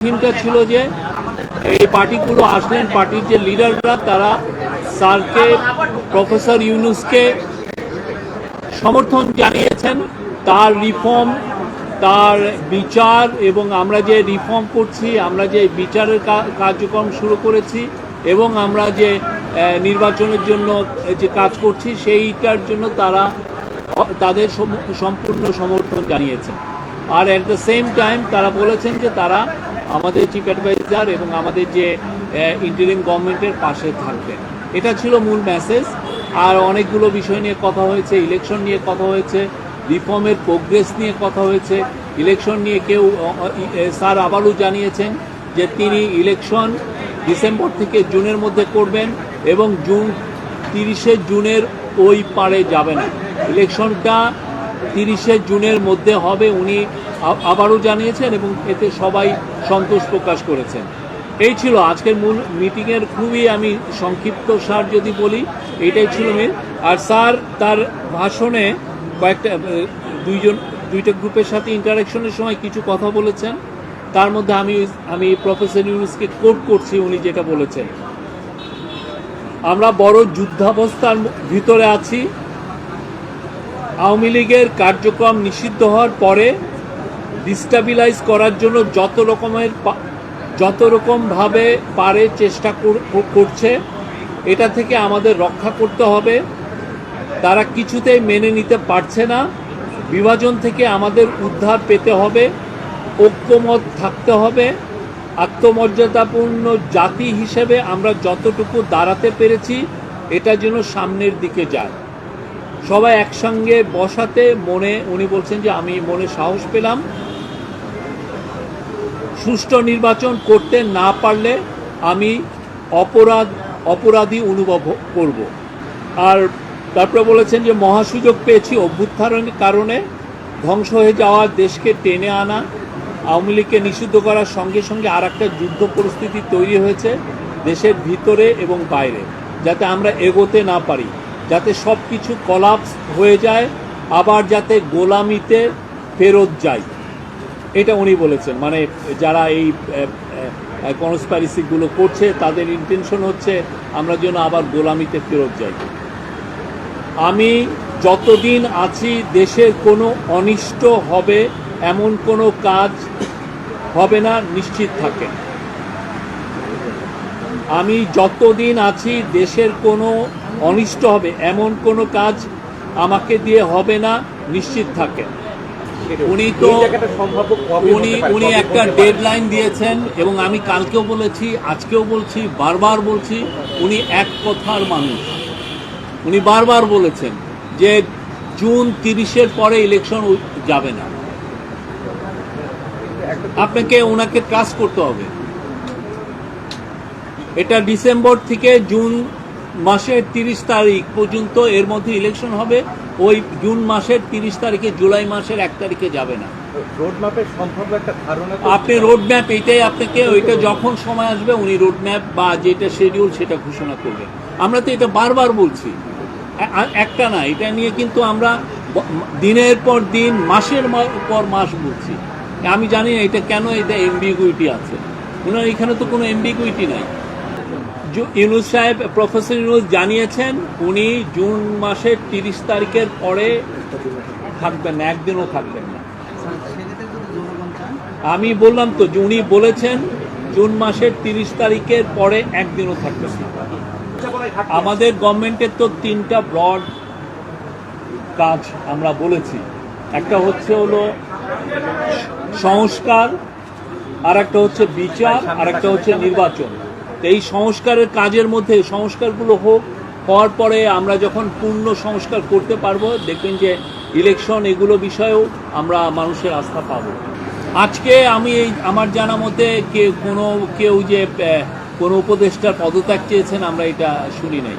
থিমটা ছিল যে এই পার্টিগুলো আসলেন, পার্টির যে লিডাররা তারা স্যারকে, প্রফেসর ইউনূসকে সমর্থন জানিয়েছেন, তার রিফর্ম, তার বিচার, এবং আমরা যে রিফর্ম করছি, আমরা যে বিচারের কার্যক্রম শুরু করেছি, এবং আমরা যে নির্বাচনের জন্য যে কাজ করছি সেইটার জন্য তারা তাদের সম্পূর্ণ সমর্থন জানিয়েছেন। আর অ্যাট দ্য সেম টাইম তারা বলেছেন যে তারা আমাদের চিফ অ্যাডভাইজার এবং আমাদের যে ইন্টারিম গভর্নমেন্টের পাশে থাকবেন। এটা ছিল মূল মেসেজ। আর অনেকগুলো বিষয় নিয়ে কথা হয়েছে, ইলেকশন নিয়ে কথা হয়েছে, রিফর্মের প্রোগ্রেস নিয়ে কথা হয়েছে, ইলেকশন নিয়ে কেউ স্যার আবারও জানিয়েছেন যে তিনি ইলেকশন ডিসেম্বর থেকে জুনের মধ্যে করবেন এবং 30শে জুনের ওই পারে যাবে না, ইলেকশনটা 30শে জুনের মধ্যে হবে, উনি আবারও জানিয়েছেন এবং এতে সবাই সন্তোষ প্রকাশ করেছেন। এই ছিল আজকের মূল মিটিংয়ের খুবই আমি সংক্ষিপ্ত সার যদি বলি, এইটাই ছিল মেন। আর স্যার তার ভাষণে দুইটা গ্রুপের সাথে ইন্টারাকশনের সময় কিছু কথা বলেছেন, তার মধ্যে আমি প্রফেসর ইউনূসকে কোট করছি, উনি যেটা বলেছেন, আমরা বড় যুদ্ধাবস্থার ভিতরে আছি। আওয়ামী লীগের কার্যক্রম নিষিদ্ধ হওয়ার পরে ডিস্টাবিলাইজ করার জন্য যত রকমভাবে পারে চেষ্টা করছে, এটা থেকে আমাদের রক্ষা করতে হবে। তারা কিছুতেই মেনে নিতে পারছে না। বিভাজন থেকে আমাদের উদ্ধার পেতে হবে, ঐক্যমত থাকতে হবে। আত্মমর্যাদাপূর্ণ জাতি হিসেবে আমরা যতটুকু দাঁড়াতে পেরেছি এটা যেন সামনের দিকে যায়। সবাই একসঙ্গে বসাতে উনি বলছেন যে আমি মনে সাহস পেলাম। সুষ্ঠু নির্বাচন করতে না পারলে আমি অপরাধী অনুভব করব। আর তারপরে বলেছেন যে মহাসুযোগ পেয়েছি অভ্যুত্থানের কারণে, ধ্বংস হয়ে যাওয়া দেশকে টেনে আনা, আওয়ামী লীগকে নিষিদ্ধ করার সঙ্গে সঙ্গে আর একটা যুদ্ধ পরিস্থিতি তৈরি হয়েছে দেশের ভিতরে এবং বাইরে, যাতে আমরা এগোতে না পারি, যাতে সব কিছু কলাপস হয়ে যায়, আবার যাতে গোলামিতে ফেরত যায়। এটা উনি বলেছেন, মানে যারা এই কনস্পাইরেসিগুলো করছে তাদের ইন্টেনশন হচ্ছে আমরা যেন আবার গোলামিতে ফেরত যাই। আমি যতদিন আছি দেশের কোনো অনিষ্ট হবে এমন কোনো কাজ হবে না, নিশ্চিত থাকেন। আমি যতদিন আছি দেশের কোনো অনিষ্ট হবে এমন কোনো কাজ আমাকে দিয়ে হবে না, নিশ্চিত থাকেন। উনি একটা ডেডলাইন দিয়েছেন এবং আমি কালকেও বলেছি, আজকেও বলছি, বারবার বলছি, উনি এক কথার মানুষ। উনি বারবার বলেছেন যে জুন 30-এর পরে ইলেকশন যাবে না। আপনাকে ওনাকে ট্রাস্ট করতে হবে। এটা ডিসেম্বর থেকে জুন মাসের 30 তারিখ পর্যন্ত এর মধ্যে ইলেকশন হবে। ওই জুন মাসের 30 তারিখে জুলাই মাসের 1 তারিখে যাবে না। আপনি রোডম্যাপ, এইটাই আপনাকে, ওইটা যখন সময় আসবে উনি রোডম্যাপ বা যেটা শিডিউল সেটা ঘোষণা করবেন। আমরা তো এটা বারবার বলছি, একটা না, এটা নিয়ে কিন্তু আমরা দিনের পর দিন, মাসের পর মাস বলছি। আমি জানি না এটা কেন, এটা এমবিগুইটি আছে। ওনার এখানে তো কোনো এমবিগুইটি নাই। ইউনূস সাহেব, প্রফেসর ইউনূস জানিয়েছেন উনি জুন মাসের 30 তারিখের পরে থাকবেন না, একদিনও থাকবেন না। আমি বললাম তো, উনি বলেছেন জুন মাসের 30 তারিখের পরে একদিনও থাকবেন না। আমাদের গভর্নমেন্টের তো 3টা ব্রড কাজ আমরা বলেছি। একটা হচ্ছে হলো সংস্কার, আর একটা হচ্ছে বিচার, আর একটা হচ্ছে নির্বাচন। এই সংস্কারের কাজের মধ্যে সংস্কারগুলো হওয়ার পরে আমরা যখন পূর্ণ সংস্কার করতে পারবো, দেখবেন যে ইলেকশন এগুলো বিষয়েও আমরা মানুষের আস্থা পাব। আজকে আমি আমার জানা মতে কেউ যে কোনো উপদেষ্টার পদত্যাগ চেয়েছেন আমরা এটা শুনি নাই।